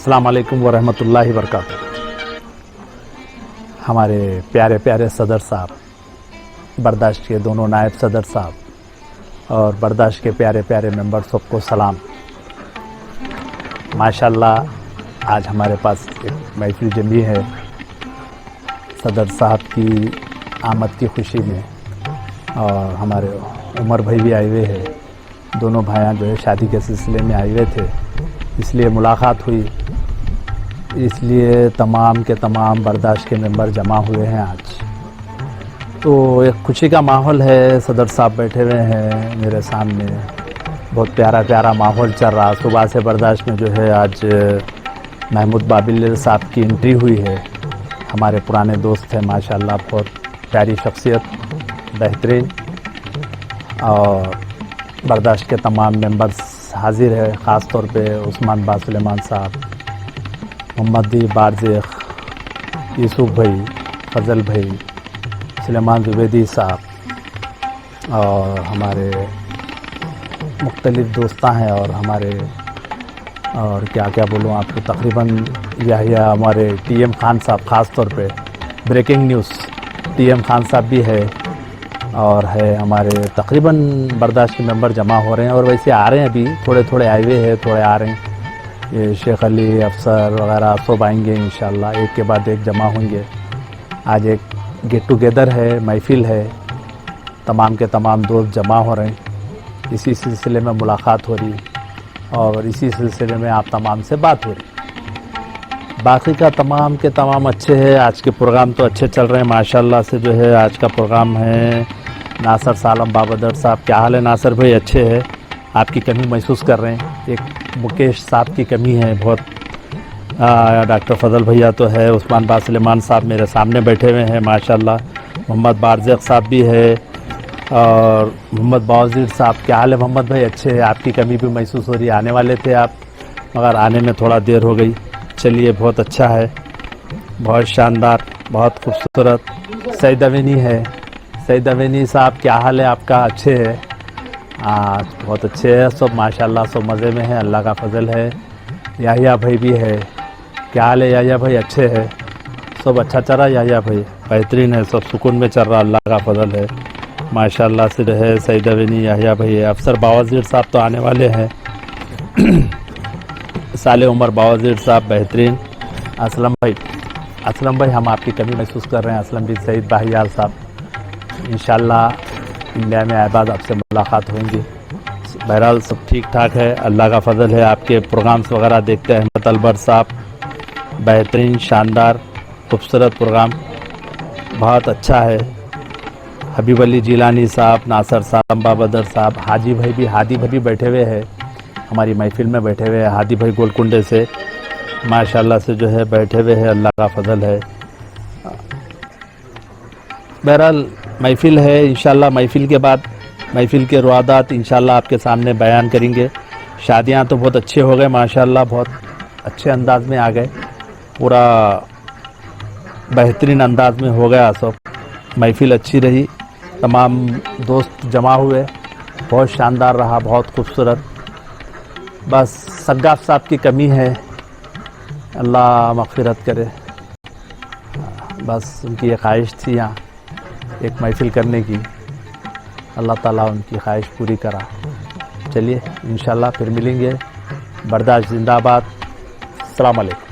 السلام علیکم ورحمۃ اللہ وبرکاتہ۔ ہمارے پیارے پیارے صدر صاحب، برداشت کے دونوں نائب صدر صاحب اور برداشت کے پیارے پیارے ممبر سب کو سلام۔ ماشاءاللہ آج ہمارے پاس ایک محفل جمی ہے صدر صاحب کی آمد کی خوشی میں، اور ہمارے عمر بھائی بھی آئے ہوئے ہیں۔ دونوں بھائیاں جو ہے شادی کے سلسلے میں آئے ہوئے تھے، اس لیے ملاقات ہوئی، اس لیے تمام کے تمام برداشت کے ممبر جمع ہوئے ہیں آج۔ تو ایک خوشی کا ماحول ہے، صدر صاحب بیٹھے ہوئے ہیں میرے سامنے، بہت پیارا پیارا ماحول چل رہا۔ صبح سے برداشت میں جو ہے آج محمود بابل صاحب کی انٹری ہوئی ہے، ہمارے پرانے دوست ہیں ماشاءاللہ، بہت پیاری شخصیت، بہترین، اور برداشت کے تمام ممبرز حاضر ہے، خاص طور پہ عثمان با سلیمان صاحب، محمد بارزیخ، یوسف بھائی، فضل بھائی، سلیمان زبیدی صاحب، اور ہمارے مختلف دوستاں ہیں، اور ہمارے اور کیا بولوں آپ کو، تقریباً یحییٰ ہمارے ٹی ایم خان صاحب، خاص طور پہ breaking news T M Khan صاحب بھی ہے، اور ہے ہمارے تقریباً برداشت کے ممبر جمع ہو رہے ہیں، اور ویسے آ رہے ہیں، ابھی تھوڑے تھوڑے آئے ہوئے ہیں، تھوڑے آ رہے ہیں، یہ شیخ علی افسر وغیرہ سب آئیں گے انشاءاللہ، ایک کے بعد ایک جمع ہوں گے۔ آج ایک گیٹ ٹوگیدر ہے، محفل ہے، تمام کے تمام دوست جمع ہو رہے ہیں، اسی سلسلے میں ملاقات ہو رہی، اور اسی سلسلے میں آپ تمام سے بات ہو رہی۔ باقی کا تمام کے تمام اچھے ہیں، آج کے پروگرام تو اچھے چل رہے ہیں ماشاءاللہ سے۔ جو ہے آج کا پروگرام ہے ناصر سالم بابدر صاحب، کیا حال ہے ناصر بھائی؟ اچھے ہیں، آپ کی کمی محسوس کر رہے ہیں، ایک مکیش صاحب کی کمی ہے بہت، ڈاکٹر فضل بھیا تو ہے، عثمان با سلیمان صاحب میرے سامنے بیٹھے ہوئے ہیں ماشاءاللہ، محمد بارزیخ صاحب بھی ہے، اور محمد باوزیر صاحب، کیا حال ہے محمد بھائی؟ اچھے ہیں، آپ کی کمی بھی محسوس ہو رہی ہے، آنے والے تھے آپ مگر آنے میں تھوڑا دیر ہو گئی، چلیے بہت اچھا ہے، بہت شاندار، بہت خوبصورت۔ سعید اوینی ہے، سعید اوینی صاحب کیا حال ہے آپ کا؟ اچھے ہے، بہت اچھے ہیں سب ماشاءاللہ، سب مزے میں ہیں، اللہ کا فضل ہے۔ یحییٰ بھائی بھی ہے، کیا حال ہے یحییٰ بھائی؟ اچھے ہے، سب اچھا چل رہا ہے یحییٰ بھائی؟ بہترین ہے، سب سکون میں چل رہا، اللہ کا فضل ہے ماشاءاللہ سے ہے۔ سعید اوینی، یحییٰ بھائی ہے، افسر باوزیر صاحب تو آنے والے ہیں، صالح عمر باوزیر صاحب بہترین۔ اسلم بھائی ہم آپ کی کمی محسوس کر رہے ہیں، اسلم بن سعید باہیال صاحب، انشاءاللہ انڈیا میں بعد آپ سے ملاقات ہویں گی۔ بہرحال سب ٹھیک ٹھاک ہے، اللہ کا فضل ہے۔ آپ کے پروگرامز وغیرہ دیکھتے ہیں، احمد البر صاحب بہترین، شاندار، خوبصورت پروگرام، بہت اچھا ہے۔ حبیب علی جیلانی صاحب، ناصر سالم بابدر صاحب، ہادی بھائی بھی بیٹھے ہوئے ہیں ہماری محفل میں، بیٹھے ہوئے ہیں ہادی بھائی گولکنڈے سے ماشاءاللہ سے جو ہے بیٹھے ہوئے ہیں، اللہ کا فضل ہے۔ بہرحال محفل ہے، انشاءاللہ محفل کے بعد محفل کے روادات انشاءاللہ آپ کے سامنے بیان کریں گے۔ شادیاں تو بہت اچھے ہو گئے ماشاءاللہ، بہت اچھے انداز میں آ گئے، پورا بہترین انداز میں ہو گیا سب، محفل اچھی رہی، تمام دوست جمع ہوئے، بہت شاندار رہا، بہت خوبصورت۔ بس سگاف صاحب کی کمی ہے، اللہ مغفرت کرے، بس ان کی ایک خواہش تھی یہاں ایک محفل کرنے کی، اللہ تعالیٰ ان کی خواہش پوری کرا۔ چلیے انشاءاللہ پھر ملیں گے، برداشت زندہ باد، السلام علیکم۔